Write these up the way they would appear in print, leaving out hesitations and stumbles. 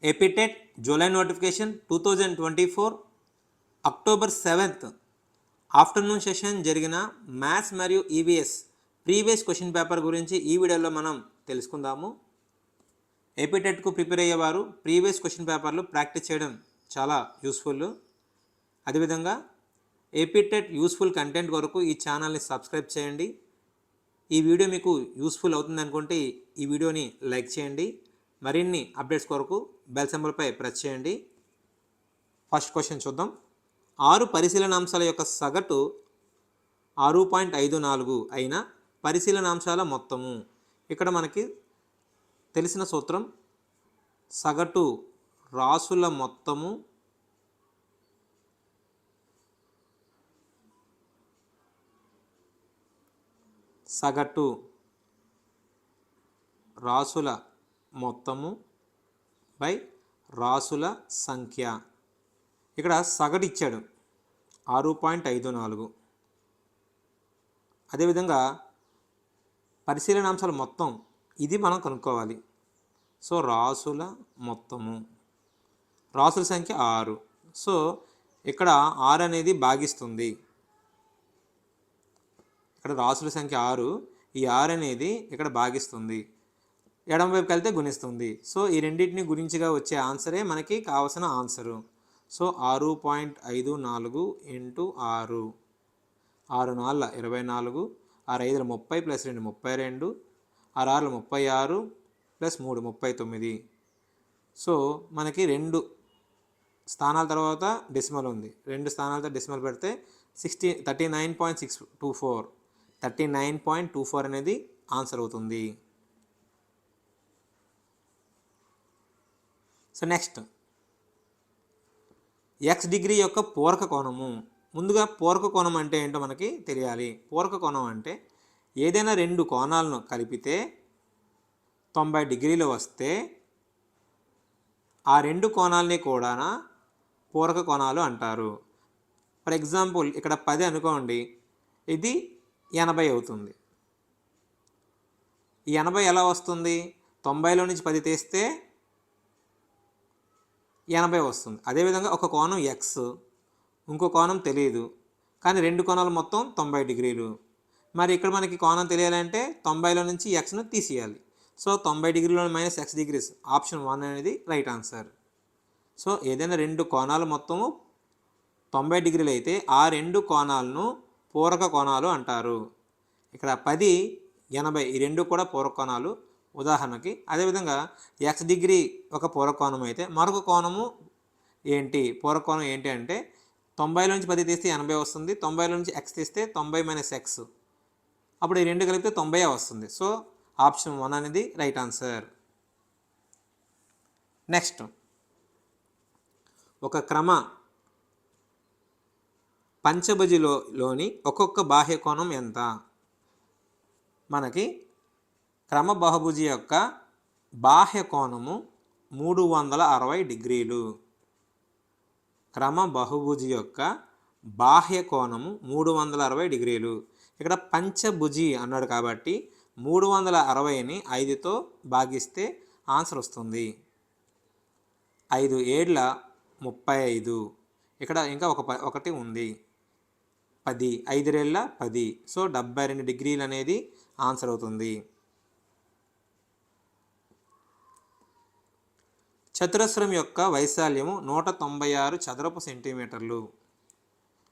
APTET July notification 2024 October 7th afternoon session జరిగిన maths మరియు EVS previous question paper గురించి ఈ వీడియోలో మనం తెలుసుకుందాము. ఏపీటెట్కు ప్రిపేర్ అయ్యేవారు ప్రీవియస్ క్వశ్చన్ పేపర్లు ప్రాక్టీస్ చేయడం చాలా యూస్ఫుల్. అదేవిధంగా ఏపీటెట్ యూస్ఫుల్ కంటెంట్ కొరకు ఈ ఛానల్ని సబ్స్క్రైబ్ చేయండి. ఈ వీడియో మీకు యూస్ఫుల్ అవుతుంది అనుకుంటే ఈ వీడియోని లైక్ చేయండి. మరిన్ని అప్డేట్స్ కొరకు బెల్ సింబల్పై ప్రెస్ చేయండి. ఫస్ట్ క్వశ్చన్ చూద్దాం. 6 పరిశీలనాంశాల యొక్క సగటు 6.54 అయిన పరిశీలనాంశాల మొత్తము. ఇక్కడ మనకి తెలిసిన సూత్రం సగటు రాసుల మొత్తము సగటు రాసుల మొత్తము బై రాసుల సంఖ్య. ఇక్కడ సగటు ఇచ్చాడు 6.54. అదేవిధంగా పరిశీలనాంశాల మొత్తం ఇది మనం కనుక్కోవాలి. సో రాసుల మొత్తము, రాసుల సంఖ్య 6. సో ఇక్కడ 6 అనేది భాగిస్తుంది. ఇక్కడ రాసుల సంఖ్య 6, ఈ 6 అనేది ఇక్కడ భాగిస్తుంది, ఎడమ వైపుకి వెళ్తే గుణిస్తుంది. సో ఈ రెండింటిని గురించిగా వచ్చే ఆన్సరే మనకి కావాల్సిన answer. So 6.54 into 6, 6 4 24, 6 5 30 plus 2 32, 6 6 36 plus 3 39. So మనకి 2 స్థానాల తర్వాత డెసిమల్ ఉంది, 2 స్థానాలతో డెసిమల్ పెడితే 39.24 అనేది ఆన్సర్ అవుతుంది. సో నెక్స్ట్ ఎక్స్ డిగ్రీ యొక్క పూరక కోణము. ముందుగా పూరక కోణం అంటే ఏంటో మనకి తెలియాలి. పూరక కోణం అంటే ఏదైనా 2 కోణాలను కలిపితే 90 డిగ్రీలు వస్తే ఆ 2 కోణాలని కూడా పూరక కోణాలు అంటారు. ఫర్ ఎగ్జాంపుల్ ఇక్కడ 10 అనుకోండి, ఇది 80 అవుతుంది. ఈ 80 ఎలా వస్తుంది? 90లో నుంచి 10 తీస్తే 80 వస్తుంది. అదేవిధంగా ఒక కోణం ఎక్స్, ఇంకో కోణం తెలియదు, కానీ 2 కోణాలు మొత్తం 90 డిగ్రీలు. మరి ఇక్కడ మనకి కోణం తెలియాలంటే 90లో నుంచి ఎక్స్ను తీసేయాలి. సో 90 డిగ్రీలో మైనస్ ఎక్స్ డిగ్రీస్, ఆప్షన్ 1 అనేది రైట్ ఆన్సర్. సో ఏదైనా 2 కోణాలు మొత్తము 90 డిగ్రీలు అయితే ఆ 2 కోణాలను పూరక కోణాలు అంటారు. ఇక్కడ 10, 80 ఈ 2 కూడా పూరక కోణాలు ఉదాహరణకి. అదేవిధంగా ఎక్స్ డిగ్రీ ఒక పూరకోణం అయితే మరొక కోణము ఏంటి, పూరకోణం ఏంటి అంటే 90లో నుంచి 10 తీస్తే 80 వస్తుంది, 90లో నుంచి ఎక్స్ తీస్తే 90 మైనస్ ఎక్స్, అప్పుడు ఈ 2 కలిపితే 90 వస్తుంది. సో ఆప్షన్ 1 అనేది రైట్ ఆన్సర్. నెక్స్ట్ ఒక క్రమ పంచభుజిలోని ఒక్కొక్క బాహ్య కోణం ఎంత? మనకి క్రమ బహుభుజి యొక్క బాహ్య కోణము 360 డిగ్రీలు. క్రమ బహుభుజి యొక్క బాహ్య కోణము 360 డిగ్రీలు. ఇక్కడ పంచభుజి అన్నాడు కాబట్టి 360ని 5తో భాగిస్తే ఆన్సర్ వస్తుంది. 5 7 35. ఇక్కడ ఇంకా ఒకటి ఉంది, 10, 5 2 10. సో 72 డిగ్రీలు అనేది ఆన్సర్ అవుతుంది. చతురస్రం యొక్క వైశాల్యము 196 చదరపు సెంటీమీటర్లు.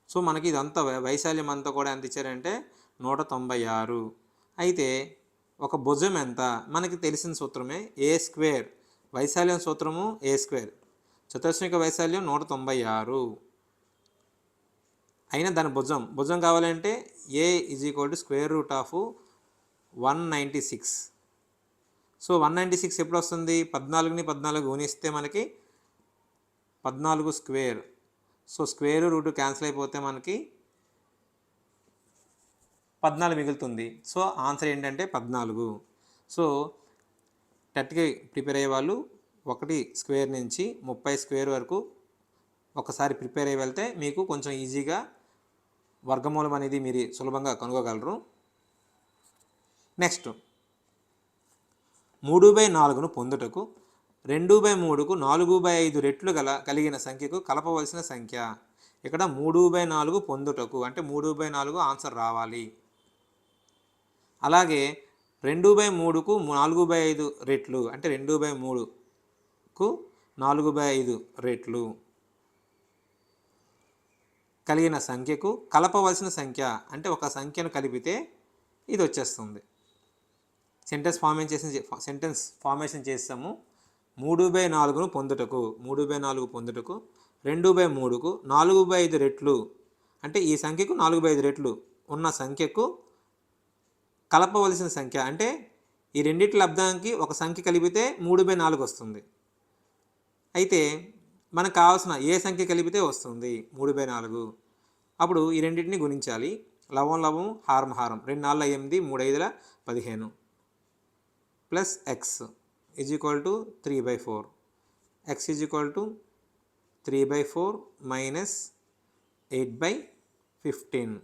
సో మనకి ఇదంతా వైశాల్యం అంతా కూడా ఎంత ఇచ్చారంటే 196. అయితే ఒక భుజం ఎంత? మనకి తెలిసిన సూత్రమే ఏ స్క్వేర్. వైశాల్యం సూత్రము ఏ స్క్వేర్. చతురస్రం యొక్క వైశాల్యం 196 అయినా దాని భుజం కావాలంటే ఏ = √196. సో 196 ఎప్పుడు వస్తుంది? 14ని 14 గుణిస్తే మనకి 14 square. So square root cancel అయిపోతే మనకి 14 మిగులుతుంది. సో ఆన్సర్ ఏంటంటే 14. సో టెట్కి ప్రిపేర్ అయ్యే వాళ్ళు 1 స్క్వేర్ నుంచి 30 స్క్వేర్ వరకు ఒకసారి ప్రిపేర్ అయ్యి వెళ్తే మీకు కొంచెం ఈజీగా వర్గమూలం అనేది మీరు సులభంగా కనుగొగలరు. నెక్స్ట్ 3/4ను పొందుటకు 2/3కు 4/5 రెట్లు కలిగిన సంఖ్యకు కలపవలసిన సంఖ్య. ఇక్కడ 3/4 పొందుటకు అంటే 3/4 ఆన్సర్ రావాలి. అలాగే 2/3కు 4/5 రెట్లు అంటే 2/3కు 4/5 రెట్లు కలిగిన సంఖ్యకు కలపవలసిన సంఖ్య అంటే ఒక సంఖ్యను కలిపితే ఇది వచ్చేస్తుంది. సెంటెన్స్ ఫార్మేషన్ చేస్తాము. 3/4ను పొందుటకు 2/3కు 4/5 రెట్లు అంటే ఈ సంఖ్యకు 4/5 రెట్లు ఉన్న సంఖ్యకు కలపవలసిన సంఖ్య అంటే ఈ రెండిటి లబ్ధానికి ఒక సంఖ్య కలిపితే 3/4 వస్తుంది. అయితే మనకు కావాల్సిన ఏ సంఖ్య కలిపితే వస్తుంది 3/4. అప్పుడు ఈ రెండింటిని గుణించాలి. లవం లవం హారం హారం 2 4 8 3 5 15 plus X is equal to 3/4. X is equal to 3/4 minus 8/15.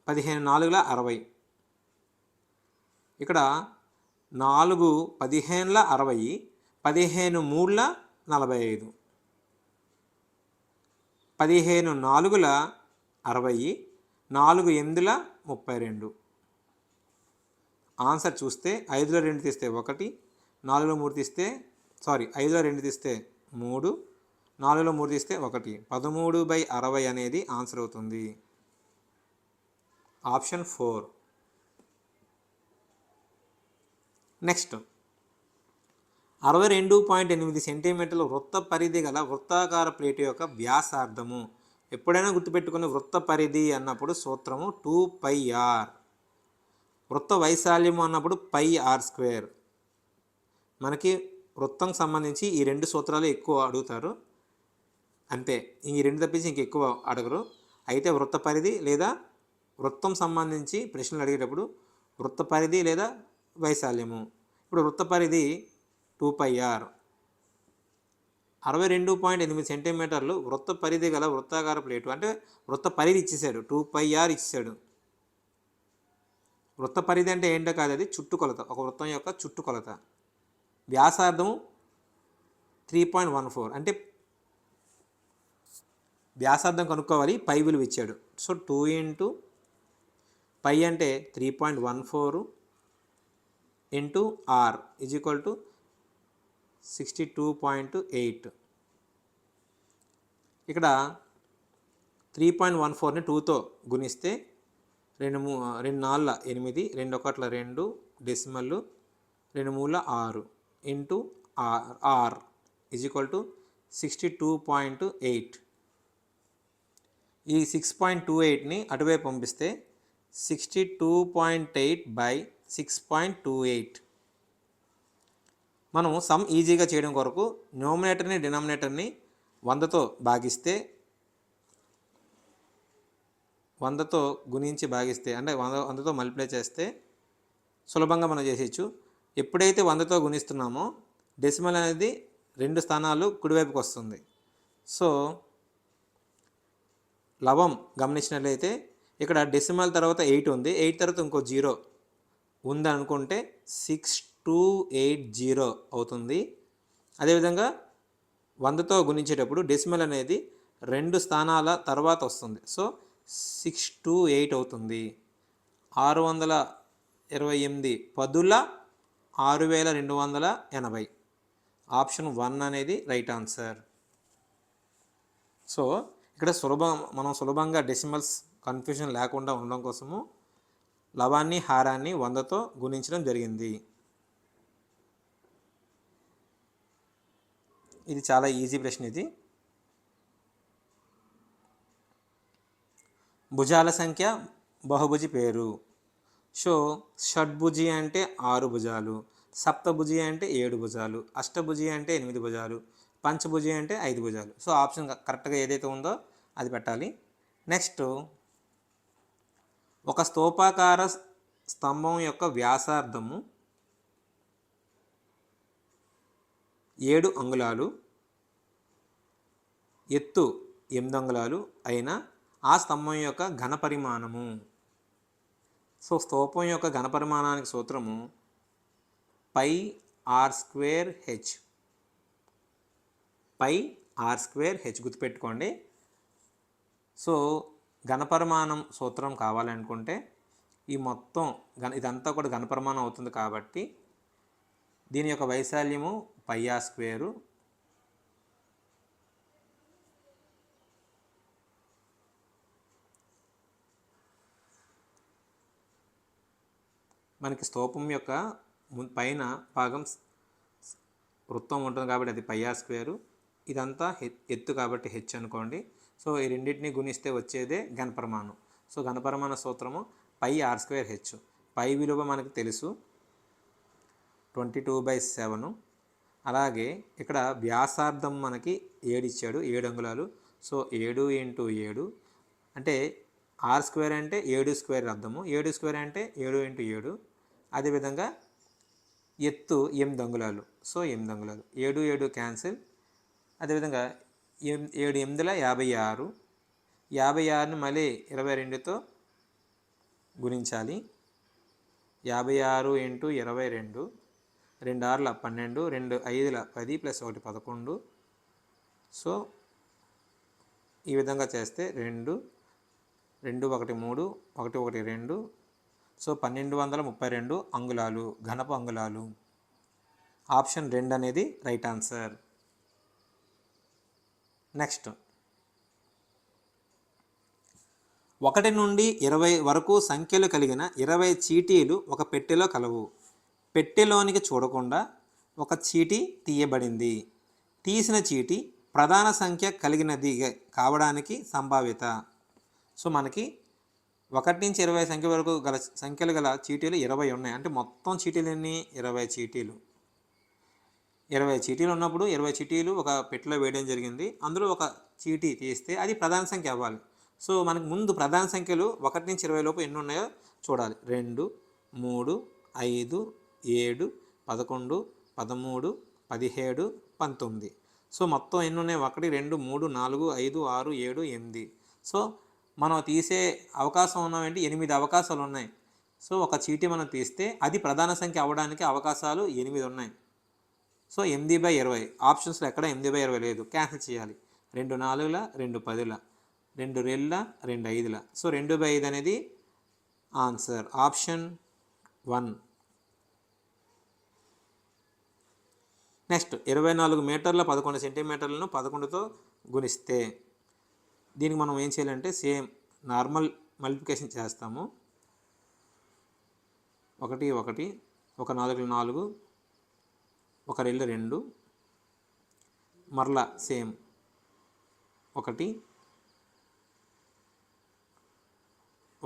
15 4 60. ఇక్కడ 4 15 60, 15 3 45, 15 4 60, 4 8 32. ఆన్సర్ చూస్తే 5లో 2 తీస్తే 1, 4లో 3 తీస్తే 5లో 2 తీస్తే 3, 4లో 3 తీస్తే 1. 13/60 అనేది ఆన్సర్ అవుతుంది. ఆప్షన్ 4. నెక్స్ట్ 62.8 సెంటీమీటర్ల వృత్త పరిధి గల వృత్తాకార ప్లేటు యొక్క వ్యాసార్థము. ఎప్పుడైనా గుర్తుపెట్టుకుని వృత్త పరిధి అన్నప్పుడు సూత్రము 2πr. వృత్త వైశాల్యము అన్నప్పుడు πr². మనకి వృత్తం సంబంధించి ఈ రెండు సూత్రాలు ఎక్కువ అడుగుతారు, అంతే. ఈ రెండు తప్పించి ఇంకెక్కువ అడగరు. అయితే వృత్త పరిధి లేదా వృత్తం సంబంధించి ప్రశ్నలు అడిగేటప్పుడు వృత్త పరిధి లేదా వైశాల్యము. ఇప్పుడు వృత్త పరిధి 2πr. 62.8 సెంటీమీటర్లు వృత్త పరిధి గల వృత్తాకార ప్లేటు అంటే వృత్త పరిధి ఇచ్చేసాడు, 2πr ఇచ్చేసాడు. వృత్త పరిధి అంటే ఏంటో కాదు, అది చుట్టుకొలత, ఒక వృత్తం యొక్క చుట్టుకొలత. వ్యాసార్థము 3.14 అంటే వ్యాసార్థం కనుక్కోవాలి, పై విలువ ఇచ్చాడు. సో 2 ఇంటూ పై అంటే 3.14 into r is equal to 62.8. ఇక్కడ 3.14ని 2తో గుణిస్తే 2 4 8, 2 1 2 decimal 2 3 6 into r is equal to 62.8. ఈ 6.28ని అటువైపు పంపిస్తే 62.8/6.28. మనం సమ్ ఈజీగా చేయడం కొరకు న్యూమరేటర్ని డినామినేటర్ని 100తో భాగిస్తే 100తో గుణించి భాగిస్తే అంటే 100తో మల్టిప్లై చేస్తే సులభంగా మనం చేసేయచ్చు. ఎప్పుడైతే 100తో గుణిస్తున్నామో డెసిమల్ అనేది 2 స్థానాలు కుడివైపుకి వస్తుంది. సో లవం గమనించినట్లయితే ఇక్కడ డెసిమల్ తర్వాత 8 ఉంది, 8 తర్వాత ఇంకో 0 ఉందని అనుకుంటే 6280 అవుతుంది. అదేవిధంగా 100తో గుణించేటప్పుడు డెసిమల్ అనేది 2 స్థానాల తర్వాత వస్తుంది. సో 628 అవుతుంది. 628 10ల 6280. ఆప్షన్ 1 అనేది రైట్ ఆన్సర్. సో ఇక్కడ మనం సులభంగా డెసిమల్స్ కన్ఫ్యూజన్ లేకుండా ఉండడం కోసము లవాన్ని హారాన్ని 100తో గుణించడం జరిగింది. ఇది చాలా ఈజీ ప్రశ్న. ఇది భుజాల సంఖ్య బహుభుజి పేరు. సో షడ్భుజి అంటే 6 భుజాలు, సప్తభుజి అంటే 7 భుజాలు, అష్టభుజి అంటే 8 భుజాలు, పంచభుజి అంటే 5 భుజాలు. సో ఆప్షన్ కరెక్ట్గా ఏదైతే ఉందో అది పెట్టాలి. నెక్స్ట్ ఒక స్తూపాకార స్తంభం యొక్క వ్యాసార్థము 7 అంగుళాలు, ఎత్తు 8 అంగుళాలు అయిన ఆ స్తంభం యొక్క ఘనపరిమాణము. సో స్తూపం యొక్క ఘనపరిమాణానికి సూత్రము πr² r square h. Pi r square h గుర్తుపెట్టుకోండి. సో ఘనపరిమాణం సూత్రం కావాలనుకుంటే ఈ మొత్తం ఇదంతా కూడా ఘనపరిమాణం అవుతుంది కాబట్టి దీని యొక్క వైశాల్యము పై ఆర్ స్క్వేరు మనకి స్తూపం యొక్క పైన భాగం వృత్తం ఉంటుంది కాబట్టి అది పై ఆర్ స్క్వేరు, ఇదంతా ఎత్తు కాబట్టి హెచ్ అనుకోండి. సో ఈ రెండింటిని గుణిస్తే వచ్చేదే ఘనపరిమాణం. సో ఘనపరిమాణ సూత్రము పై ఆర్ స్క్వేర్ హెచ్. పై విలువ మనకు తెలుసు 22/7. అలాగే ఇక్కడ వ్యాసార్థం మనకి 7 ఇచ్చాడు, 7 అంగుళాలు. సో 7 × 7 అంటే ఆర్ స్క్వేర్ అంటే 7 స్క్వేర్ అర్థము, 7 స్క్వేర్ అంటే 7 × 7. అదేవిధంగా ఎత్తు 8 అంగుళాలు. సో 8 అంగుళాలు, 7 7 క్యాన్సిల్. అదేవిధంగా 7 8 56. 56ని మళ్ళీ 22తో గుణించాలి. 56 × 22, 2 6 12, 2 5 10 + 1 11. సో ఈ విధంగా చేస్తే 2 2 1 3 1 1 2. సో 1232 అంగుళాలు, ఘనపు అంగుళాలు. ఆప్షన్ 2 అనేది రైట్ ఆన్సర్. నెక్స్ట్ 1 నుండి 20 వరకు సంఖ్యలు కలిగిన 20 చీటీలు ఒక పెట్టెలో కలవు. పెట్టెలోనికి చూడకుండా ఒక చీటీ తీయబడింది. తీసిన చీటీ ప్రధాన సంఖ్య కలిగినది కావడానికి సంభావ్యత. సో మనకి 1 నుంచి 20 సంఖ్య వరకు గల సంఖ్యలు గల చీటీలు 20 ఉన్నాయి. అంటే మొత్తం చీటీలు ఎన్ని? 20 చీటీలు. 20 చీటీలు ఉన్నప్పుడు 20 చీటీలు ఒక పెట్టెలో వేయడం జరిగింది. అందులో ఒక చీటీ తీస్తే అది ప్రధాన సంఖ్య అవ్వాలి. సో మనకు ముందు ప్రధాన సంఖ్యలు 1 నుంచి 20 లోపు ఎన్ని ఉన్నాయో చూడాలి. 2 3 5 7 11 13 17 19. సో మొత్తం ఎన్ని ఉన్నాయి? 1 2 3 4 5 6 7 8. సో మనం తీసే అవకాశం ఉన్నవేంటి? 8 అవకాశాలు ఉన్నాయి. సో ఒక చీటీ మనం తీస్తే అది ప్రధాన సంఖ్య అవ్వడానికి అవకాశాలు 8 ఉన్నాయి. సో 8/20 ఆప్షన్స్లో ఎక్కడ 8/20 లేదు, క్యాన్సిల్ చేయాలి. 2 4 2 10 2 2 2 5. సో 2/5 అనేది ఆన్సర్, ఆప్షన్ 1. నెక్స్ట్ 24 మీటర్ల 11 సెంటీమీటర్లను 11తో గుణిస్తే దీనికి మనం ఏం చేయాలంటే సేమ్ నార్మల్ మల్టిప్లికేషన్ చేస్తాము. 1 1 1 4 4 1 2 2 మరలా సేమ్ 1 1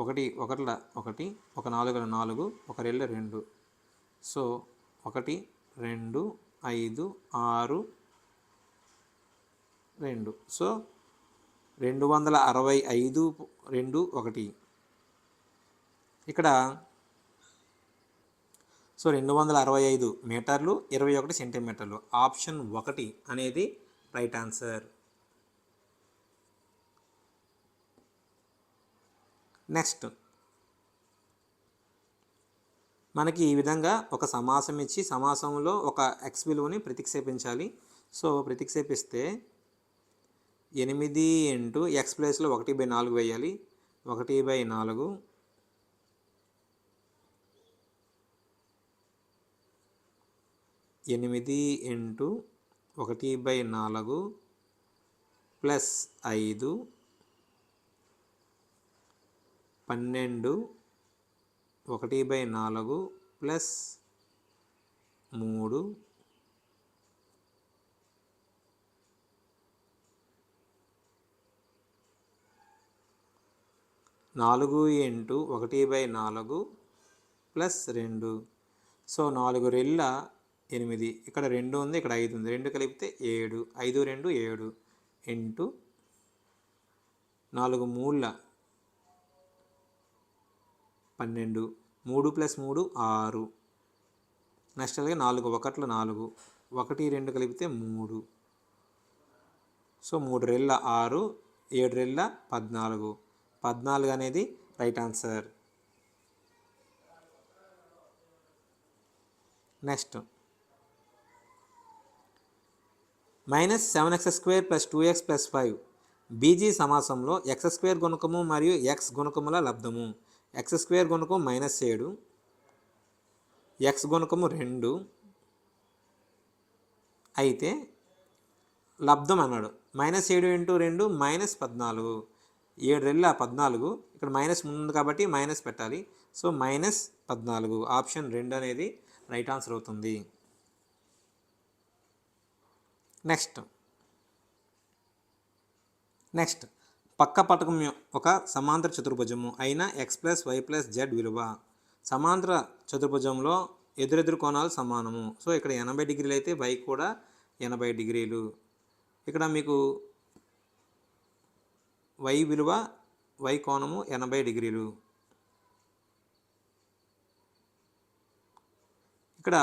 1 1 1 4 4 1 2 2. సో 1 2 5 6 2. సో 265 2 1. ఇక్కడ సో 265 మీటర్లు 21 సెంటీమీటర్లు. ఆప్షన్ 1 అనేది రైట్ ఆన్సర్. నెక్స్ట్ మనకి ఈ విధంగా ఒక సమాసం ఇచ్చి సమాసంలో ఒక ఎక్స్ విలువని ప్రతిక్షేపించాలి. సో ప్రతిక్షేపిస్తే 8 × x ప్లేస్లో 1/4 వేయాలి. 1/4 8 × 1/4 ప్లస్ 5 12 1/4 ప్లస్ 3 4 × 1/4 ప్లస్ 2. సో 4 2 8. ఇక్కడ 2 ఉంది, ఇక్కడ 5 ఉంది. 2 కలిపితే 7. 5 2 7 ఇంటూ 4 3 12. 3 + 3 6. నెక్స్ట్ అలాగే 4 1 4. 1 2 కలిపితే 3. సో 3 2 6 7 2 14. 14 అనేది right answer. Next -7x² + 2x + 5 బీజీ సమాసంలో x² గుణకము మరియు x గుణకముల లబ్ధము. x² గుణకం -7, x గుణకము 2 అయితే లబ్ధం అన్నాడు. -7 × 2 -14, 7 రెళ్ళ 14, ఇక్కడ మైనస్ ఉంది కాబట్టి మైనస్ పెట్టాలి. సో -14, ఆప్షన్ 2 అనేది రైట్ ఆన్సర్ అవుతుంది. నెక్స్ట్ పక్క పటకం ఒక సమాంతర చతుర్భుజము అయిన x + y + z విలువ. సమాంతర చతుర్భుజంలో ఎదురెదురు కోణాలు సమానము. సో ఇక్కడ 80 డిగ్రీలు అయితే y కూడా 80 డిగ్రీలు. ఇక్కడ మీకు y విలువ y కోణము 80 డిగ్రీలు. ఇక్కడ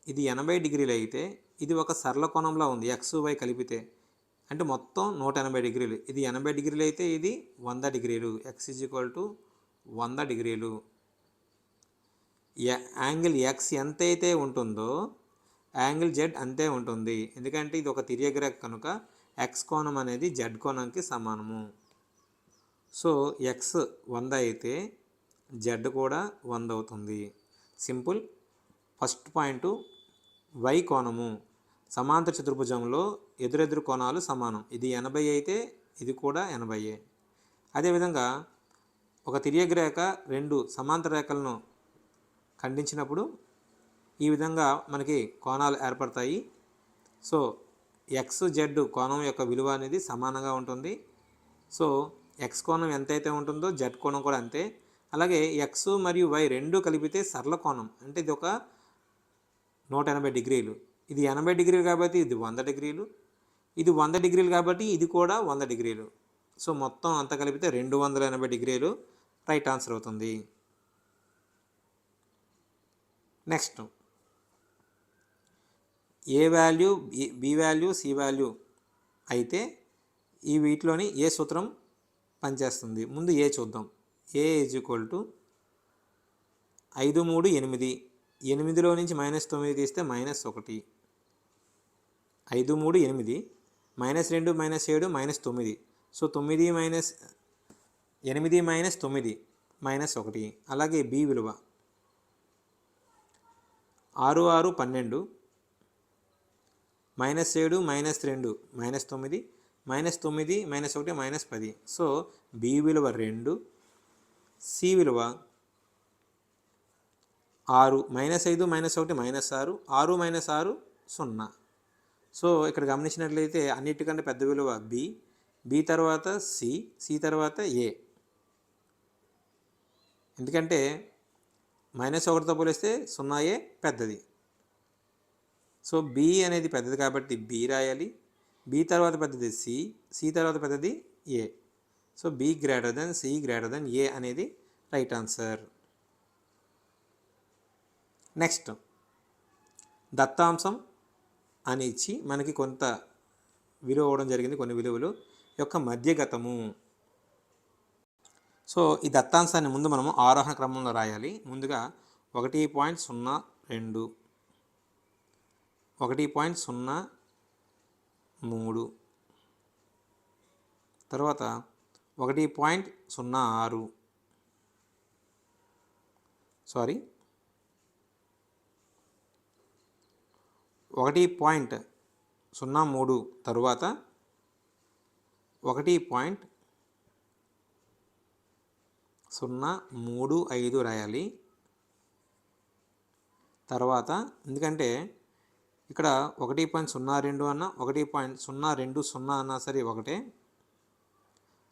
ఇది 80 డిగ్రీలు అయితే ఇది ఒక సరళ కోణంలో ఉంది. x y కలిపితే అంటే మొత్తం 180 డిగ్రీలు. ఇది 80 డిగ్రీలు అయితే ఇది 100 డిగ్రీలు. x = 100 డిగ్రీలు. యాంగిల్ x ఎంతైతే ఉంటుందో యాంగిల్ z అంతే ఉంటుంది. ఎందుకంటే ఇది ఒక తిర్యగ్రేఖ కనుక x కోణం అనేది z కోణంకి సమానము. సో x 100 అయితే z కూడా 100 అవుతుంది. సింపుల్. First point y కోణము. సమాంతర చతుర్భుజంలో ఎదురెదురు కోణాలు సమానం. ఇది 80 అయితే ఇది కూడా 80. అదేవిధంగా ఒక తిర్యగ్రేఖ రెండు సమాంతర రేఖలను ఖండించినప్పుడు ఈ విధంగా మనకి కోణాలు ఏర్పడతాయి. సో ఎక్స్ జెడ్ కోణం యొక్క విలువ అనేది సమానంగా ఉంటుంది. సో ఎక్స్ కోణం ఎంతైతే ఉంటుందో జెడ్ కోణం కూడా అంతే. అలాగే ఎక్స్ మరియు వై రెండు కలిపితే సరళ కోణం అంటే ఇది ఒక 180 డిగ్రీలు. ఇది 80 డిగ్రీలు కాబట్టి ఇది 100 డిగ్రీలు. ఇది 100 డిగ్రీలు కాబట్టి ఇది కూడా 100 డిగ్రీలు. సో మొత్తం అంతా కలిపితే 280 డిగ్రీలు రైట్ ఆన్సర్ అవుతుంది. Next a value b value c value అయితే ఈ వీటిలోని ఏ సూత్రం పనిచేస్తుంది. ముందు ఏ చూద్దాం. ఏ = 5, 3, 8. 8లో నుంచి -9 తీస్తే -1. 5, 3, 8, -2, -7, -9. సో 9 - 8 - 9 -1. అలాగే బి విలువ 6, 6, 12, -7, -2, -9, -9, -1, -10. సో బి విలువ 2. సి విలువ 6, -5, -1, -6, 6 - 6 0. సో ఇక్కడ గమనించినట్లయితే అన్నిటికంటే పెద్ద విలువ బి, బి తర్వాత సి, సి తర్వాత ఏ. ఎందుకంటే -1తో పోలిస్తే 0 పెద్దది. సో బి అనేది పెద్దది కాబట్టి బి రాయాలి. బి తర్వాత పెద్దది సి, సి తర్వాత పెద్దది ఏ. సో బి > సి > ఏ అనేది రైట్ ఆన్సర్. నెక్స్ట్ దత్తాంశం అని ఇచ్చి మనకి కొంత విలువ ఇవ్వడం జరిగింది. కొన్ని విలువలు యొక్క మధ్యగతము. సో ఈ దత్తాంశాన్ని ముందు మనము ఆరోహణ క్రమంలో రాయాలి. ముందుగా 1.02, 1.03, తర్వాత 1.06, 1.03, తర్వాత 1.035 రాయాలి. తర్వాత ఎందుకంటే ఇక్కడ 1.02 అన్నా 1.020 అన్నా సరే ఒకటే.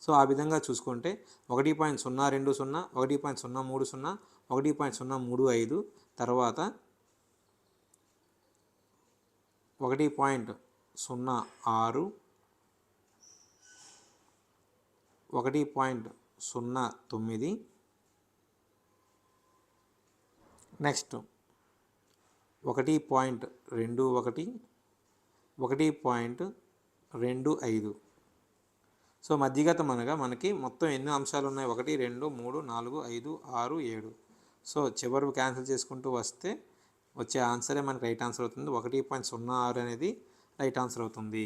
సో ఆ విధంగా చూసుకుంటే 1.020, 1.030, 1.035, తర్వాత 1.06, 1.09, నెక్స్ట్ 1.21, 1.25. సో మధ్యగతం అనగా మనకి మొత్తం ఎన్ని అంశాలు ఉన్నాయి? 1, 2, 3, 4, 5, 6, 7. సో చివరి క్యాన్సిల్ చేసుకుంటూ వస్తే వచ్చే ఆన్సరే మనకి రైట్ ఆన్సర్ అవుతుంది. 1.06 అనేది రైట్ ఆన్సర్ అవుతుంది.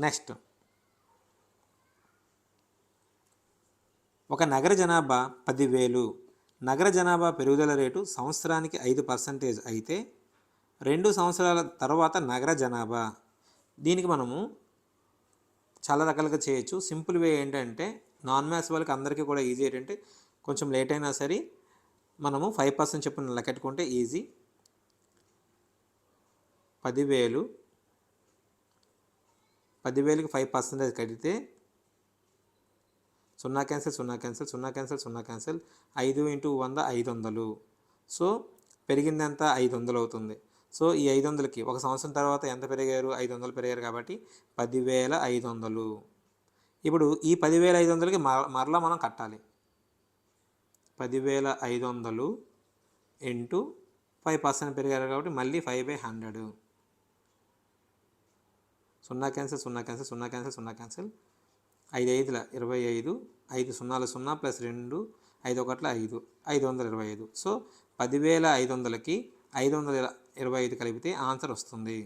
నెక్స్ట్, ఒక నగర జనాభా 10,000. నగర జనాభా పెరుగుదల రేటు సంవత్సరానికి 5% అయితే 2 సంవత్సరాల తర్వాత నగర జనాభా. దీనికి మనము చాలా రకాలుగా చేయొచ్చు. సింపుల్ వే ఏంటంటే, నాన్ మ్యాథ్స్ వాళ్ళకి అందరికీ కూడా ఈజీ ఏంటంటే, కొంచెం లేట్ అయినా సరే మనము 5% చొప్పున లెక్కెట్టుకుంటే ఈజీ. 10,000కి 5% కడితే 0 cancel 0 cancel 0 cancel 0 cancel 5 × 100 500. So పెరిగిందంత 500 అవుతుంది. సో ఈ 500కి ఒక సంవత్సరం తర్వాత ఎంత పెరిగారు? 500 పెరిగారు కాబట్టి 10,500. ఇప్పుడు ఈ 10,500కి మరలా మనం కట్టాలి. 10,500 ఇంటూ 5% పెరిగారు కాబట్టి మళ్ళీ 5/100. 0 క్యాన్సిల్ 0 క్యాన్సిల్ 0 క్యాన్సిల్ 0 క్యాన్సిల్ 5 5ల 25, 5 0 0 ప్లస్ 2 5 1ల 5 525. సో 10,500కి 525 కలిపితే ఆన్సర్ వస్తుంది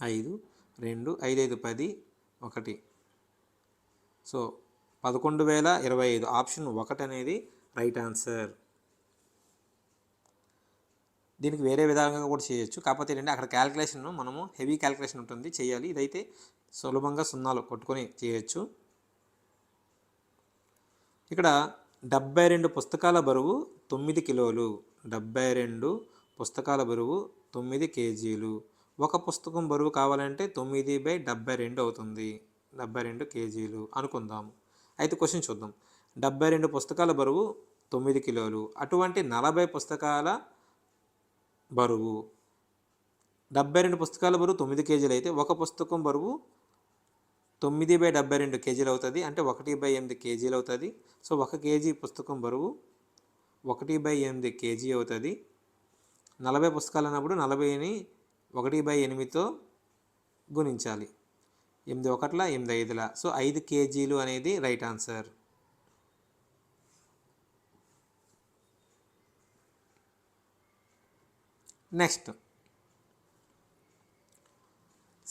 5 2 5 5 10 1. సో 11,025. ఆప్షన్ 1 అనేది రైట్ ఆన్సర్. దీనికి వేరే విధంగా కూడా చేయొచ్చు. కాకపోతే ఏంటంటే అక్కడ క్యాలిక్యులేషన్ మనము హెవీ క్యాలిక్యులేషన్ ఉంటుంది, చేయాలి. ఇదైతే సులభంగా సున్నాలు కొట్టుకొని చేయొచ్చు. ఇక్కడ 72 పుస్తకాల బరువు 9 కిలోలు. 72 పుస్తకాల బరువు 9 కేజీలు. ఒక పుస్తకం బరువు కావాలంటే 9/72 అవుతుంది. 72 కేజీలు అనుకుందాము. అయితే క్వశ్చన్ చూద్దాం. 72 పుస్తకాల బరువు 9 కిలోలు. అటువంటి 40 పుస్తకాల బరువు 72 పుస్తకాల బరువు 9 కేజీలు అయితే ఒక పుస్తకం బరువు 9/72 కేజీలు అవుతుంది. అంటే 1/8 కేజీలు అవుతుంది. సో 1 కేజీ పుస్తకం బరువు 1/8 కేజీ అవుతుంది. 40 పుస్తకాలు అన్నప్పుడు 40ని 1/8తో గుణించాలి. 8 1ల 8 5ల. సో 5 కేజీలు అనేది right answer. Next,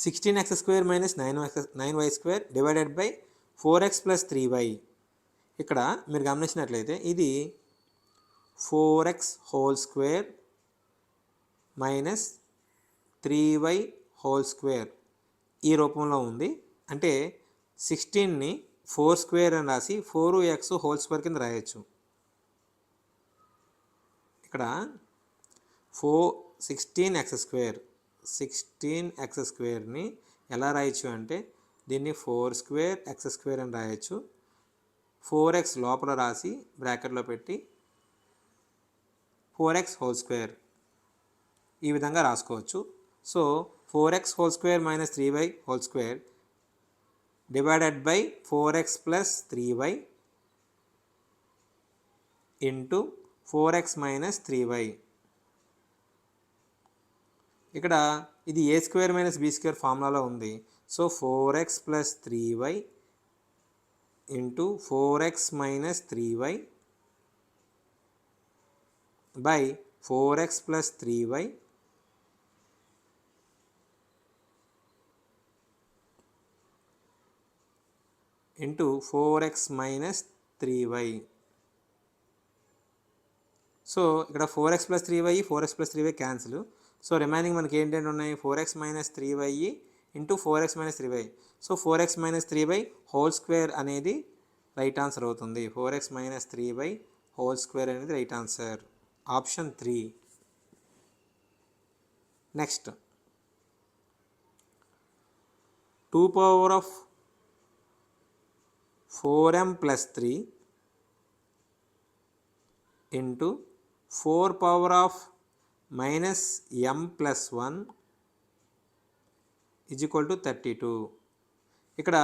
16x² - 9y² divided by 4x + 3y. ఇక్కడ మీరు గమనించినట్లయితే ఇది 4x² - 3y² ఈ రూపంలో ఉంది. అంటే 16ని 4² అని రాసి 4x² కింద రాయొచ్చు. ఇక్కడ 16x²ని ఎలా రాయొచ్చు అంటే దీన్ని 4² అని రాయొచ్చు. 4x లోపల రాసి బ్రాకెట్లో పెట్టి 4x² ఈ విధంగా రాసుకోవచ్చు. So 4x² - 3y² divided by 4x + 3y into 4x - 3y. ఇక్కడ ఇది a² - b² ఫార్ములాలో ఉంది. So 4x + 3y into 4x - 3y by 4x + 3y into 4x - 3y. So ఇక్కడ 4x + 3y 4x + 3y cancel. So remaining మనకి ఏంటంటే ఉన్నాయి 4x - 3y into 4x - 3y. So 4x - 3y² అనేది right answer అవుతుంది. 4x - 3y² అనేది right answer. Option 3. Next, 2^4m + 3 into 4^-m + 1 = 32. ఇక్కడ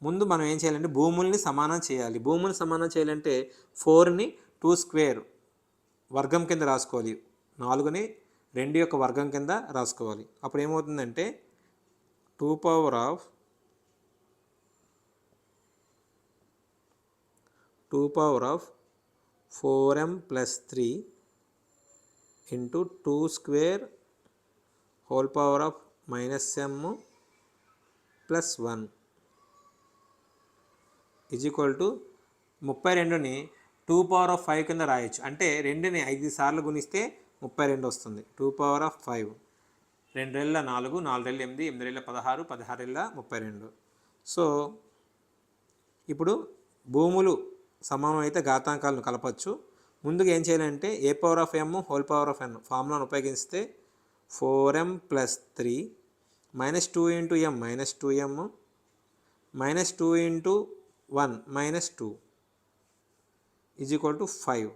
ముందు మనం ఏం చేయాలంటే భూముల్ని సమానం చేయాలి. భూముల్ని సమానం చేయాలంటే 4ని 2² వర్గం కింద రాసుకోవాలి. 4ని 2 యొక్క వర్గం కింద రాసుకోవాలి. అప్పుడు ఏమవుతుందంటే 2^4m + 3 into 2 square whole power of -m plus 1 is equal to 32ని 2 పవర్ ఆఫ్ 5 కింద రాయొచ్చు. అంటే 2ని 5 సార్లు గుణిస్తే 32 వస్తుంది. 2 పవర్ ఆఫ్ 5, 2 రెళ్ళ 4, 4 రెళ్ళ 8, 8 రెళ్ళ 16, 16 రెళ్ళ 32. సో ఇప్పుడు భూములు సమానం అయితే ఘాతాంకాలను కలపచ్చు. ముందుగా ఏం చేయాలంటే a power of m whole power of n ఫార్ములాను ఉపయోగిస్తే 4m plus 3 -2 into m -2m -2 into 1 -2 is equal to 5.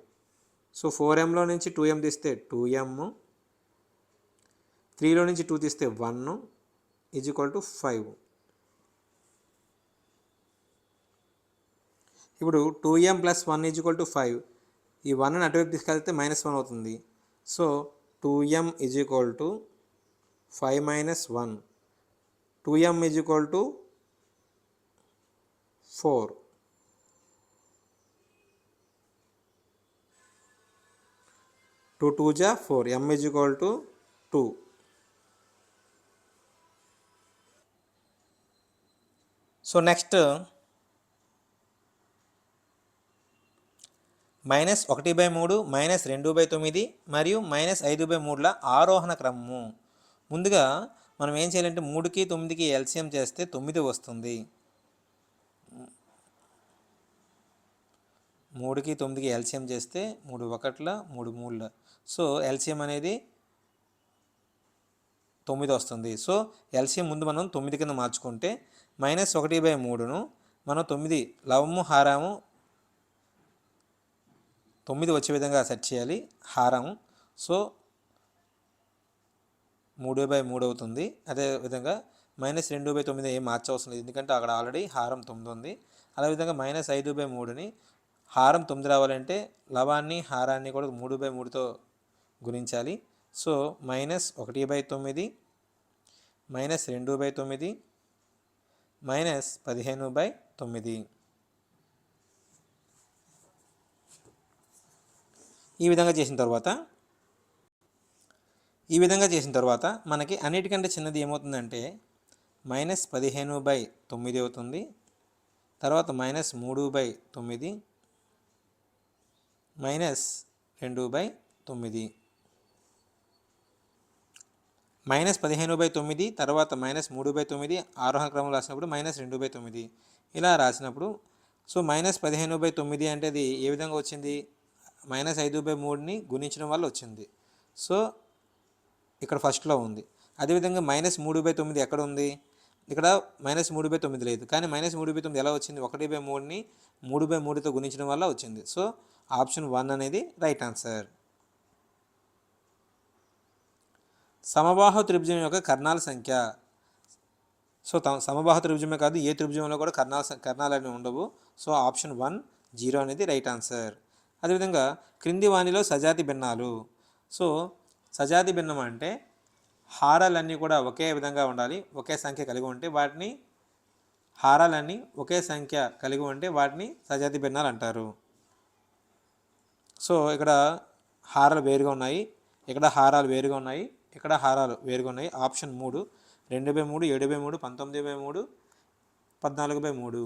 So 4mలో నుంచి 2m తీస్తే 2m, 3లో నుంచి 2 తీస్తే 1 ఈజ్ ఈక్వల్ టు 5. ఇప్పుడు 2m plus 1 is equal to 5. ఈ 1ని అటువైపు తీసుకెళ్తే -1 అవుతుంది. So 2m is equal to 5 minus 1. 2m is equal to 4. 2 2 జా 4. m is equal to 2. So next -1/3 -2/9 మరియు -5/3ల ఆరోహణ క్రమము. ముందుగా మనం ఏం చేయాలంటే 3కి 9కి ఎల్సిఎం చేస్తే 9 వస్తుంది. 3కి 9కి ఎల్సిఎం చేస్తే 3 1ల 3 3ల. సో ఎల్సిఎం అనేది 9 వస్తుంది. సో ఎల్సిఎం ముందు మనం 9 కింద మార్చుకుంటే -1/3ను మనం 9 లవము హారము 9 వచ్చే విధంగా సెట్ చేయాలి. హారము సో 3/3 అవుతుంది. అదేవిధంగా -2/9 ఏం మార్చవలసిన లేదు, ఎందుకంటే అక్కడ ఆల్రెడీ హారం 9 ఉంది. అదేవిధంగా -5/3ని హారం 9 రావాలంటే లవాన్ని హారాన్ని కూడా 3/3తో గుణించాలి. సో -1/9 -2/9 -15/9. ఈ విధంగా చేసిన తర్వాత మనకి అన్నిటికంటే చిన్నది ఏమవుతుందంటే -15/9 అవుతుంది. తర్వాత -3/9 -2/9 -15/9 తర్వాత -3/9 ఆరోహణ క్రమం రాసినప్పుడు -2/9 ఇలా రాసినప్పుడు సో -15/9 అంటే అది ఏ విధంగా వచ్చింది, -5/3ని గుణించడం వల్ల వచ్చింది. సో ఇక్కడ ఫస్ట్లో ఉంది. అదేవిధంగా -3/9 ఎక్కడ ఉంది, ఇక్కడ -3/9 లేదు. కానీ -3/9 ఎలా వచ్చింది, 1/3ని 3/3తో గుణించడం వల్ల వచ్చింది. సో ఆప్షన్ 1 అనేది రైట్ ఆన్సర్. సమబాహు త్రిభుజం యొక్క కర్ణాల సంఖ్య. సో సమబాహు త్రిభుజమే కాదు, ఏ త్రిభుజంలో కూడా కర్ణాలు అనేవి ఉండవు. సో ఆప్షన్ 1 0 అనేది రైట్ ఆన్సర్. అదేవిధంగా క్రింది వానిలో సజాతి భిన్నాలు. సో సజాతి భిన్నం అంటే హారాలన్నీ కూడా ఒకే విధంగా ఉండాలి, ఒకే సంఖ్య కలిగి ఉంటే వాటిని హారాలన్నీ ఒకే సంఖ్య కలిగి ఉంటే వాటిని సజాతి భిన్నాలు అంటారు. సో ఇక్కడ హారాలు వేరుగా ఉన్నాయి, ఇక్కడ హారాలు వేరుగా ఉన్నాయి, ఇక్కడ హారాలు వేరుగా ఉన్నాయి. ఆప్షన్ 3 2/3 7/3 19/3 14/3.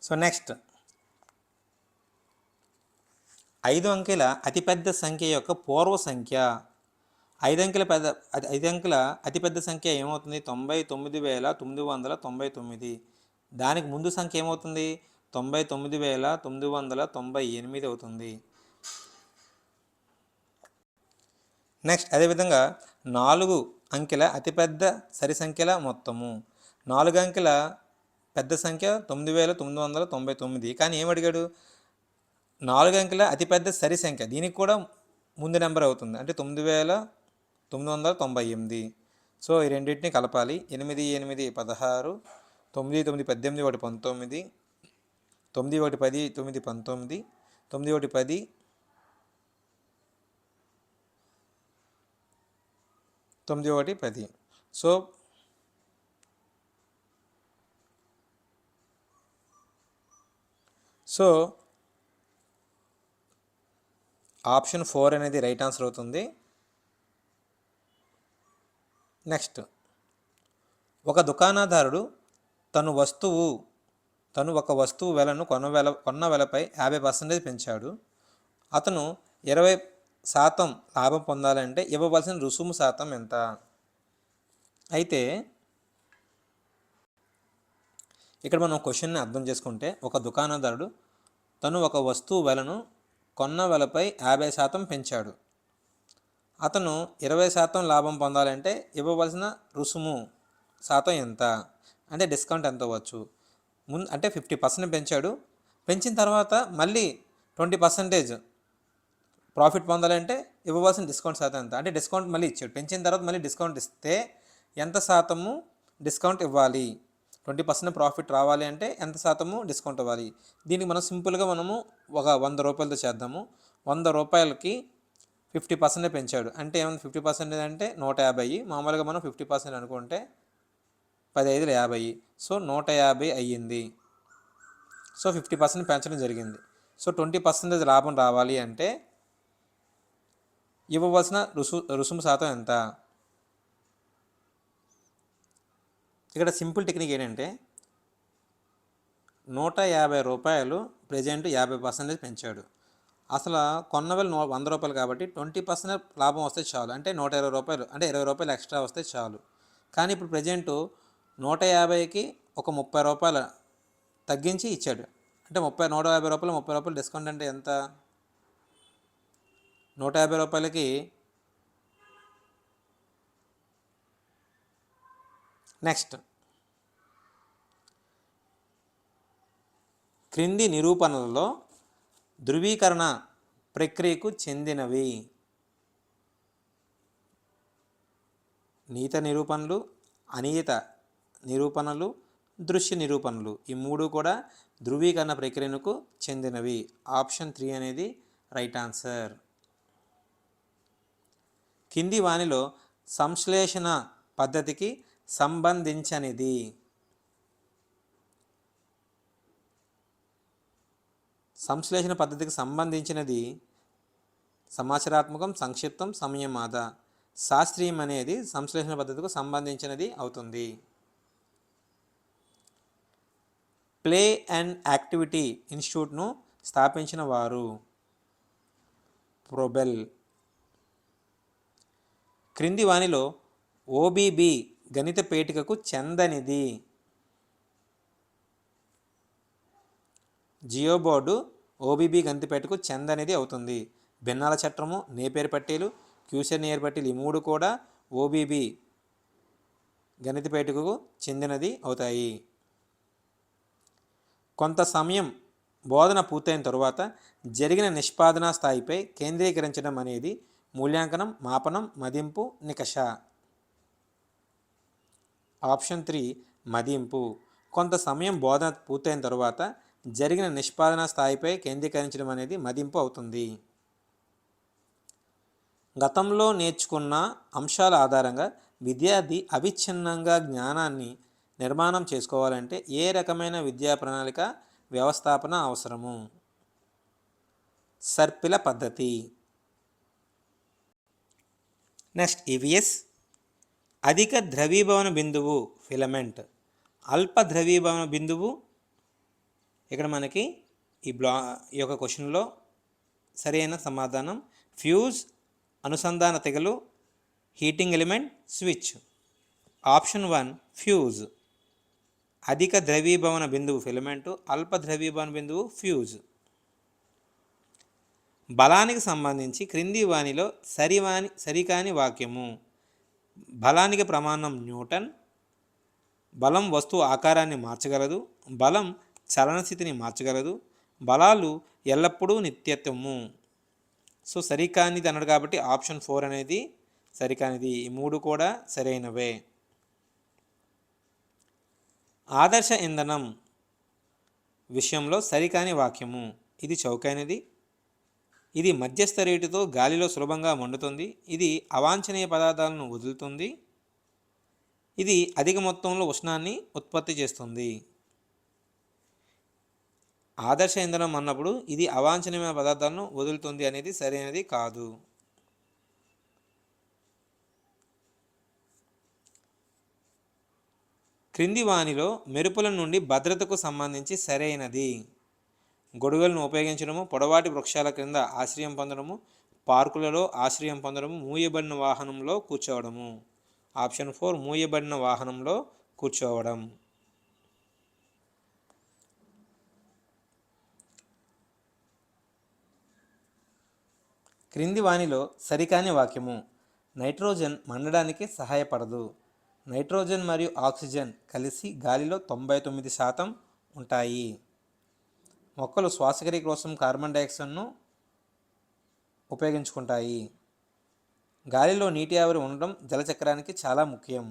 సో నెక్స్ట్ 5 అంకెల అతిపెద్ద సంఖ్య యొక్క పూర్వ సంఖ్య. 5 అంకెల అతిపెద్ద సంఖ్య ఏమవుతుంది, 99,999. దానికి ముందు సంఖ్య ఏమవుతుంది, 99,998 అవుతుంది. నెక్స్ట్ అదేవిధంగా 4 అంకెల అతిపెద్ద సరి సంఖ్యల మొత్తము. 4 అంకెల పెద్ద సంఖ్య 9,999. కానీ ఏమడిగాడు, 4 అంకెల అతిపెద్ద సరి సంఖ్య, దీనికి కూడా ముందు నెంబర్ అవుతుంది, అంటే 9,998. సో ఈ రెండింటిని కలపాలి. 8 8 16, 9 9 18, 1 19, 9 1 10, 9 19, 9 1 10, 9 1 10. సో ఆప్షన్ 4 అనేది రైట్ ఆన్సర్ అవుతుంది. నెక్స్ట్, ఒక దుకాణదారుడు తను ఒక వస్తువు వెలను కొన్న వెలపై 50% పెంచాడు. అతను 20% లాభం పొందాలంటే ఇవ్వవలసిన రుసుము శాతం ఎంత? అయితే ఇక్కడ మనం క్వశ్చన్ని అర్థం చేసుకుంటే, ఒక దుకాణదారుడు తను ఒక వస్తువు వెలను కొన్న వెలపై 50% పెంచాడు. అతను 20% లాభం పొందాలంటే ఇవ్వవలసిన రుసుము శాతం ఎంత, అంటే డిస్కౌంట్ ఎంత అవ్వచ్చు? అంటే 50% పెంచాడు, పెంచిన తర్వాత మళ్ళీ 20% ప్రాఫిట్ పొందాలంటే ఇవ్వవలసిన డిస్కౌంట్ శాతం ఎంత, అంటే డిస్కౌంట్ మళ్ళీ ఇచ్చాడు. పెంచిన తర్వాత మళ్ళీ డిస్కౌంట్ ఇస్తే ఎంత శాతము డిస్కౌంట్ ఇవ్వాలి? 20% ప్రాఫిట్ రావాలి అంటే ఎంత శాతము డిస్కౌంట్ ఇవ్వాలి? దీనికి మనం సింపుల్గా ఒక 100 రూపాయలతో చేద్దాము. 100 రూపాయలకి 50% పెంచాడు అంటే ఏమైంది? 50% అంటే 150. మామూలుగా మనం 50% అనుకుంటే 10×5 = 50. సో 150 అయ్యింది. సో 50% పెంచడం జరిగింది. సో 20% లాభం రావాలి అంటే ఇవ్వవలసిన రుసుము శాతం ఎంత? ఇక్కడ సింపుల్ టెక్నిక్ ఏంటంటే, 150 రూపాయలు ప్రజెంట్ 50% పెంచాడు. అసలు కొన్న వేళ 100 రూపాయలు కాబట్టి 20% లాభం వస్తే చాలు, అంటే 120 రూపాయలు, అంటే 20 రూపాయలు ఎక్స్ట్రా వస్తే చాలు. కానీ ఇప్పుడు ప్రజెంట్ 150కి ఒక 30 రూపాయలు తగ్గించి ఇచ్చాడు. అంటే 150 రూపాయలు 30 రూపాయలు డిస్కౌంట్ అంటే ఎంత? 150 రూపాయలకి నెక్స్ట్, క్రింది నిరూపణలలో ధృవీకరణ ప్రక్రియకు చెందినవి. నీత నిరూపణలు, అనియత నిరూపణలు, దృశ్య నిరూపణలు, ఈ 3 కూడా ధృవీకరణ ప్రక్రియకు చెందినవి. ఆప్షన్ 3 అనేది రైట్ ఆన్సర్. కింది వానిలో సంశ్లేషణ పద్ధతికి సంబంధించినది. సంశ్లేషణ పద్ధతికి సంబంధించినది సమాచారాత్మకం, సంక్షిప్తం, సమయం ఆదా. శాస్త్రీయం అనేది సంశ్లేషణ పద్ధతికి సంబంధించినది అవుతుంది. ప్లే అండ్ యాక్టివిటీ ఇన్స్టిట్యూట్ను స్థాపించిన వారు ప్రోబెల్. క్రింది వానిలో ఓబీబీ గణిత పేటికకు చెందనిది. జియో బోర్డు ఓబీబీ గణిత పేటికకు చెందనిది అవుతుంది. భిన్నాల చట్రము, నేపియర్ పట్టీలు, క్యూసెర్-నియర్ పట్టీలు, ఈ 3 కూడా ఓబీబీ గణిత పేటికకు చెందినది అవుతాయి. కొంత సమయం బోధన పూర్తయిన తరువాత జరిగిన నిష్పాదన స్థాయిపై కేంద్రీకరించడం అనేది మూల్యాంకనం, మాపనం, మదింపు, నికష. ఆప్షన్ 3 మదింపు. కొంత సమయం బోధన పూర్తయిన తరువాత జరిగిన నిష్పాదన స్థాయిపై కేంద్రీకరించడం అనేది మదింపు అవుతుంది. గతంలో నేర్చుకున్న అంశాల ఆధారంగా విద్యార్థి అవిచ్ఛిన్నంగా జ్ఞానాన్ని నిర్మాణం చేసుకోవాలంటే ఏ రకమైన విద్యా ప్రణాళిక వ్యవస్థాపన అవసరము? సర్పిల పద్ధతి. Next, EVS. అధిక ద్రవీభవన బిందువు ఫిలమెంట్, అల్ప ద్రవీభవన బిందువు. ఇక్కడ మనకి ఈ యొక్క క్వశ్చన్లో సరైన సమాధానం ఫ్యూజ్, అనుసంధాన తెగలు, heating element, switch. Option 1 fuse. అధిక ద్రవీభవన బిందువు ఫిలమెంటు, అల్ప ద్రవీభవన బిందువు ఫ్యూజ్. బలానికి సంబంధించి క్రింది వానిలో సరికాని వాక్యము. బలానికి ప్రమాణం న్యూటన్. బలం వస్తువు ఆకారాన్ని మార్చగలదు. బలం చలనస్థితిని మార్చగలదు. బలాలు ఎల్లప్పుడూ నిత్యత్వము. సో సరికానిది అన్నాడు కాబట్టి ఆప్షన్ 4 అనేది సరికానిది. ఈ 3 కూడా సరైనవే. ఆదర్శ ఇంధనం విషయంలో సరికాని వాక్యము. ఇది చౌకైనది. ఇది మధ్యస్థ రేటుతో గాలిలో సులభంగా మండుతుంది. ఇది అవాంఛనీయ పదార్థాలను వదులుతుంది. ఇది అధిక మొత్తంలో ఉష్ణాన్ని ఉత్పత్తి చేస్తుంది. ఆదర్శ ఇంధనం అన్నప్పుడు ఇది అవాంఛనీయమైన పదార్థాలను వదులుతుంది అనేది సరైనది కాదు. క్రింది వానిలో మెరుపుల నుండి భద్రతకు సంబంధించి సరైనది. గొడుగులను ఉపయోగించడము, పొడవాటి వృక్షాల క్రింద ఆశ్రయం పొందడము, పార్కులలో ఆశ్రయం పొందడము, మూయబడిన వాహనంలో కూర్చోవడము. ఆప్షన్ 4 మూయబడిన వాహనంలో కూర్చోవడం. క్రింది వానిలో సరికాని వాక్యము. నైట్రోజన్ మండడానికి సహాయపడదు. నైట్రోజన్ మరియు ఆక్సిజన్ కలిసి గాలిలో 99% ఉంటాయి. మొక్కలు శ్వాసక్రియ కోసం కార్బన్ డైఆక్సైడ్ను ఉపయోగించుకుంటాయి. గాలిలో నీటి ఆవిరి ఉండడం జలచక్రానికి చాలా ముఖ్యం.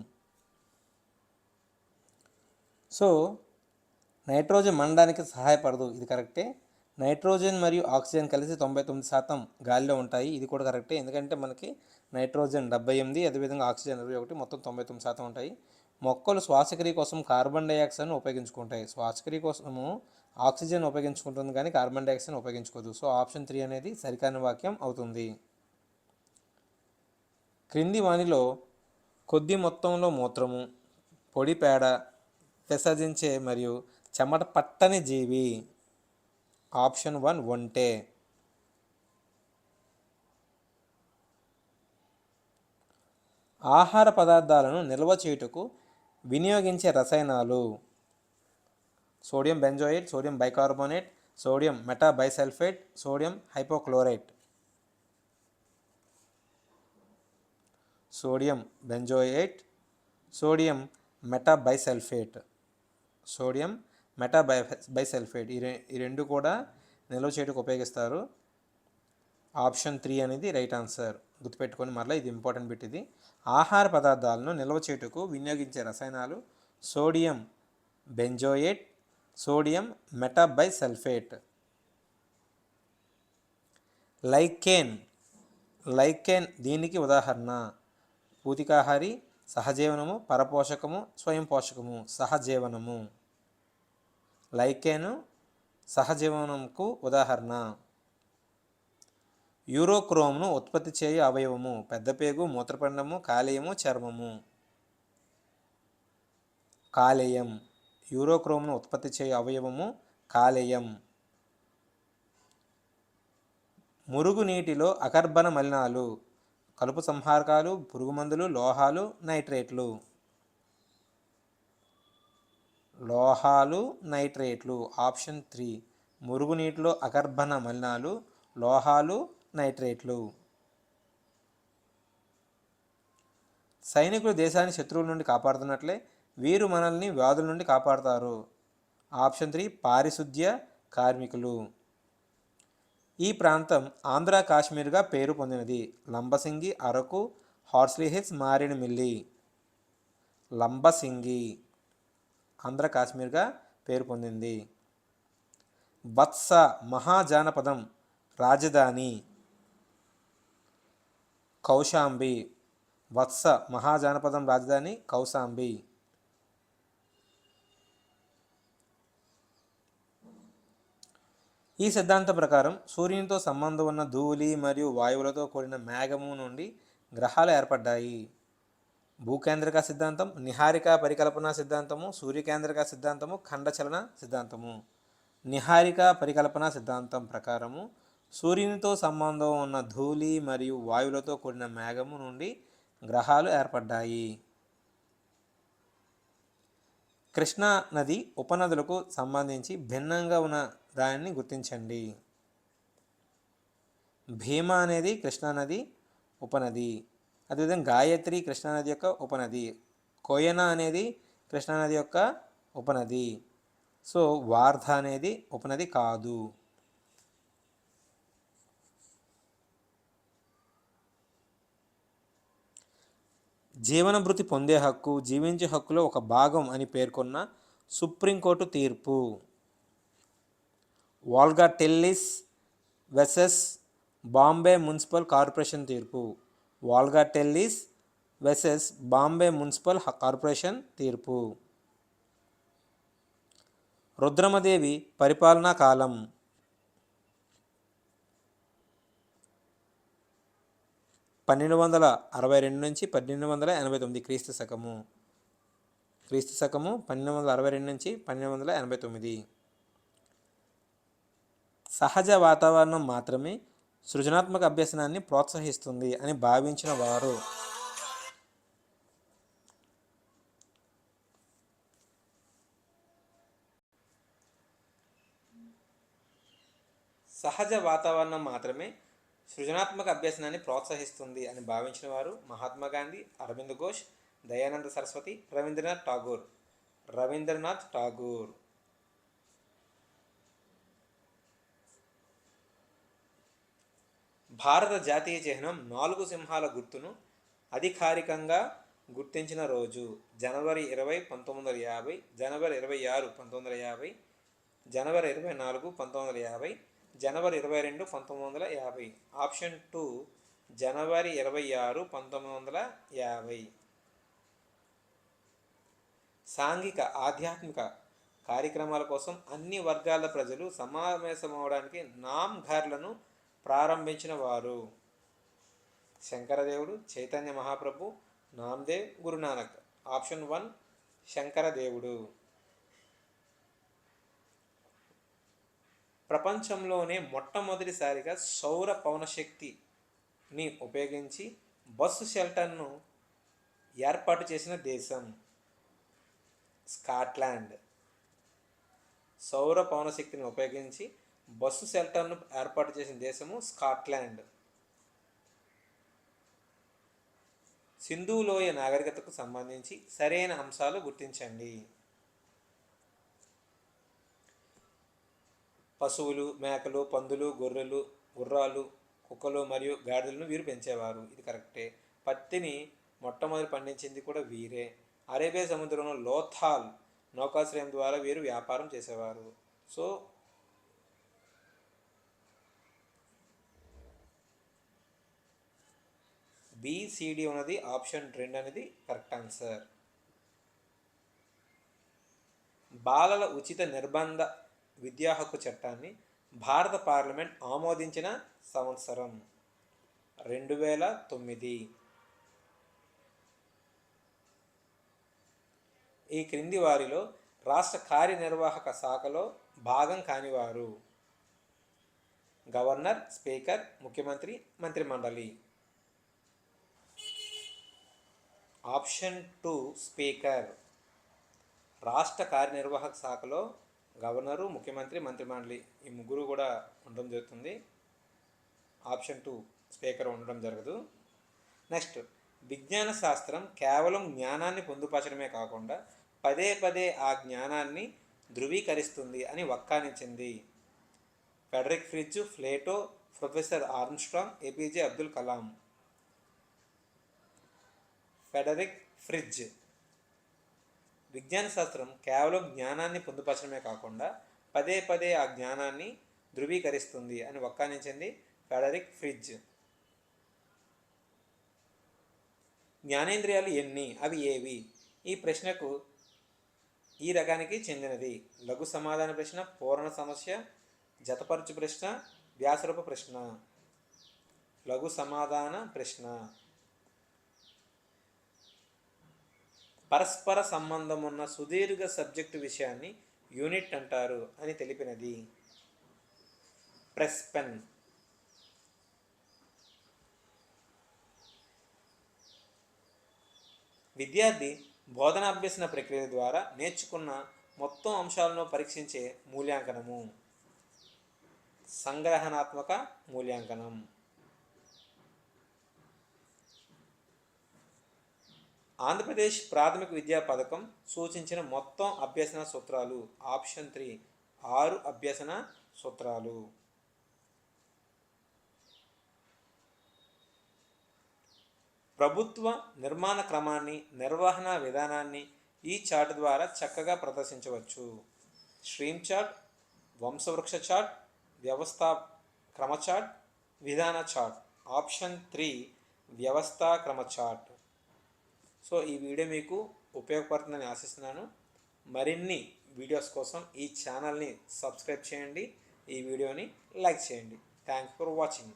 సో నైట్రోజన్ మండడానికి సహాయపడదు, ఇది కరెక్టే. నైట్రోజన్ మరియు ఆక్సిజన్ కలిసి 99% గాలిలో ఉంటాయి, ఇది కూడా కరెక్టే. ఎందుకంటే మనకి నైట్రోజన్ 78, అదేవిధంగా ఆక్సిజన్ 21, మొత్తం 99% ఉంటాయి. మొక్కలు శ్వాసక్రియ కోసం కార్బన్ డైఆక్సైడ్ను ఉపయోగించుకుంటాయి. శ్వాసక్రియ కోసము ఆక్సిజన్ ఉపయోగించుకుంటుంది కానీ కార్బన్ డైఆక్సైడ్ ఉపయోగించుకోదు. సో ఆప్షన్ 3 అనేది సరికాని వాక్యం అవుతుంది. క్రింది వానిలో కొద్ది మొత్తంలో మూత్రము, పొడి పేడ విసర్జించే మరియు చెమట పట్టని జీవి. ఆప్షన్ 1 ఒంటె. ఆహార పదార్థాలను నిల్వ చేయుటకు వినియోగించే రసాయనాలు. Sodium benzoate, sodium bicarbonate, sodium metabisulphite, sodium hypochlorite. Sodium benzoate, sodium metabisulphite, sodium metabisulphite ఈ రెండు కూడా నిల్వ చేయడానికి ఉపయోగిస్తారు. ఆప్షన్ 3 అనేది రైట్ ఆన్సర్. గుర్తుపెట్టుకొని మరలా ఇది ఇంపార్టెంట్ బిట్. ఇది ఆహార పదార్థాలను నిల్వ చేయుటకు వినియోగించే రసాయనాలు sodium benzoate, sodium metabisulphite. Lichen దీనికి ఉదాహరణ. పూతికాహారి, సహజీవనము, పరపోషకము, స్వయం పోషకము. సహజీవనము. లైకేను సహజీవనంకు ఉదాహరణ. యూరోక్రోమ్ను ఉత్పత్తి చేయు అవయవము. పెద్దపేగు, మూత్రపిండము, కాలేయము, చర్మము. కాలేయం. యూరోక్రోమ్ను ఉత్పత్తి చేయు అవయవము కాలేయం. మురుగునీటిలో అకర్బన మలినాలు. కలుపు సంహారకాలు, పురుగుమందులు, లోహాలు, నైట్రేట్లు. లోహాలు, నైట్రేట్లు. ఆప్షన్ 3 మురుగునీటిలో అకర్బన మలినాలు, లోహాలు, నైట్రేట్లు. సైనికులు దేశాన్ని శత్రువుల నుండి కాపాడుతున్నట్లే వీరు మనల్ని వ్యాధుల నుండి కాపాడుతారు. ఆప్షన్ 3 పారిశుద్ధ్య కార్మికులు. ఈ ప్రాంతం ఆంధ్ర కాశ్మీర్గా పేరు పొందినది. Lambasingi, Araku, Horsley hills, Maredumilli. లంబసింగి ఆంధ్ర కాశ్మీర్గా పేరు పొందింది. వత్స మహాజానపదం రాజధాని కౌశాంబి. వత్స మహాజానపదం రాజధాని కౌశాంబి. ఈ సిద్ధాంతం ప్రకారం సూర్యునితో సంబంధం ఉన్న ధూళి మరియు వాయువులతో కూడిన మేఘము నుండి గ్రహాలు ఏర్పడ్డాయి. భూకేంద్రక సిద్ధాంతం, నిహారిక పరికల్పన సిద్ధాంతము, సూర్యకేంద్రక సిద్ధాంతము, ఖండచలన సిద్ధాంతము. నిహారిక పరికల్పన సిద్ధాంతం ప్రకారము సూర్యునితో సంబంధం ఉన్న ధూళి మరియు వాయువులతో కూడిన మేఘము నుండి గ్రహాలు ఏర్పడ్డాయి. కృష్ణా నది ఉపనదులకు సంబంధించి భిన్నంగా ఉన్న దానిని గుర్తించండి. భీమా అనేది కృష్ణానది ఉపనది. అదేవిధంగా గాయత్రి కృష్ణానది యొక్క ఉపనది. కోయన అనేది కృష్ణానది యొక్క ఉపనది. సో వార్ధ అనేది ఉపనది కాదు. జీవనభృతి పొందే హక్కు జీవించే హక్కులో ఒక భాగం అని పేర్కొన్న సుప్రీంకోర్టు తీర్పు. వాల్గా టెల్లిస్ వెసెస్ బాంబే మున్సిపల్ కార్పొరేషన్ తీర్పు. వాల్గా టెల్లిస్ వెసెస్ బాంబే మున్సిపల్ కార్పొరేషన్ తీర్పు. రుద్రమదేవి పరిపాలనా కాలం 1262 నుంచి 1289 క్రీస్తు శకము 1262 నుంచి 1289. సహజ వాతావరణం మాత్రమే సృజనాత్మక అభ్యసనాన్ని ప్రోత్సహిస్తుంది అని భావించిన వారు మహాత్మా గాంధీ, అరవింద్ ఘోష్, దయానంద సరస్వతి, రవీంద్రనాథ్ ఠాగూర్. భారత జాతీయ చిహ్నం 4 సింహాల గుర్తును అధికారికంగా గుర్తించిన రోజు జనవరి 20, 1950, జనవరి 26, 1950, జనవరి 24, 1950, జనవరి 22, 1950. ఆప్షన్ 2 జనవరి 26, 1950. సాంఘిక ఆధ్యాత్మిక కార్యక్రమాల కోసం అన్ని వర్గాల ప్రజలు సమావేశమవడానికి నామ్ఘర్లను ప్రారంభించిన వారు శంకరదేవుడు, చైతన్య మహాప్రభు, నామ్దేవ్, గురునానక్. ఆప్షన్ 1 శంకరదేవుడు. ప్రపంచంలోనే మొట్టమొదటిసారిగా సౌర పవనశక్తిని ఉపయోగించి బస్సు షెల్టర్ను ఏర్పాటు చేసిన దేశం స్కాట్లాండ్. సౌర పవనశక్తిని ఉపయోగించి బస్సు షెల్టర్ను ఏర్పాటు చేసిన దేశము స్కాట్లాండ్. సింధు లోయ నాగరికతకు సంబంధించి సరైన అంశాలు గుర్తించండి. పశువులు, మేకలు, పందులు, గుర్రాలు, కుక్కలు మరియు గాడిదలను వీరు పెంచేవారు. ఇది కరెక్టే. పత్తిని మొట్టమొదటి పండించింది కూడా వీరే. అరేబియా సముద్రంలో లోథాల్ నౌకాశ్రయం ద్వారా వీరు వ్యాపారం చేసేవారు. సో BCD ఉన్నది ఆప్షన్ 2 అనేది కరెక్ట్ ఆన్సర్. బాలల ఉచిత నిర్బంధ విద్యా హక్కు చట్టాన్ని భారత పార్లమెంట్ ఆమోదించిన సంవత్సరం 2009. ఈ క్రింది వారిలో రాష్ట్ర కార్యనిర్వాహక శాఖలో భాగం కానివారు గవర్నర్, స్పీకర్, ముఖ్యమంత్రి, మంత్రిమండలి. Option 2 speaker. రాష్ట్ర కార్యనిర్వాహక శాఖలో గవర్నరు, ముఖ్యమంత్రి, మంత్రిమండలి ఈ ముగ్గురు కూడా ఉండడం జరుగుతుంది. ఆప్షన్ 2 స్పీకర్ ఉండడం జరగదు. నెక్స్ట్, విజ్ఞాన శాస్త్రం కేవలం జ్ఞానాన్ని పొందుపరచడమే కాకుండా పదే పదే ఆ జ్ఞానాన్ని ధృవీకరిస్తుంది అని వక్కానించింది Frederick Fridge, Plato, professor Armstrong, APJ Abdul Kalam. Frederick Fridge. విజ్ఞాన శాస్త్రం కేవలం జ్ఞానాన్ని పొందుపరచడమే కాకుండా పదే పదే ఆ జ్ఞానాన్ని ధృవీకరిస్తుంది అని వక్కానించింది ఫెడరిక్ ఫ్రిడ్జ్. జ్ఞానేంద్రియాలు ఎన్ని, అవి ఏవి? ఈ ప్రశ్నకు ఈ రకానికి చెందినది లఘు సమాధాన ప్రశ్న, పూరణ సమస్య, జతపరచు ప్రశ్న, వ్యాసరూప ప్రశ్న. లఘు సమాధాన ప్రశ్న. పరస్పర సంబంధం ఉన్న సుదీర్ఘ సబ్జెక్టు విషయాన్ని యూనిట్ అంటారు అని తెలిపినది ప్రెస్పెన్. విద్యార్థి బోధనాభ్యసన ప్రక్రియ ద్వారా నేర్చుకున్న మొత్తం అంశాలను పరీక్షించే మూల్యాంకనము సంగ్రహణాత్మక మూల్యాంకనం. ఆంధ్రప్రదేశ్ ప్రాథమిక విద్యా పథకం సూచించిన మొత్తం అభ్యసన సూత్రాలు. ఆప్షన్ 3 6 అభ్యసన సూత్రాలు. ప్రభుత్వ నిర్మాణ క్రమాన్ని, నిర్వహణ విధానాన్ని ఈ చార్ట్ ద్వారా చక్కగా ప్రదర్శించవచ్చు. స్ట్రీమ్ చార్ట్, వంశవృక్ష చార్ట్, వ్యవస్థా క్రమ చార్ట్, విధాన చార్ట్. ఆప్షన్ 3 వ్యవస్థా క్రమ చార్ట్. సో ఈ వీడియో మీకు ఉపయోగపడుతుందని ఆశిస్తున్నాను. మరిన్ని వీడియోస్ కోసం ఈ ఛానల్ని సబ్స్క్రైబ్ చేయండి, ఈ వీడియోని లైక్ చేయండి. Thanks for watching.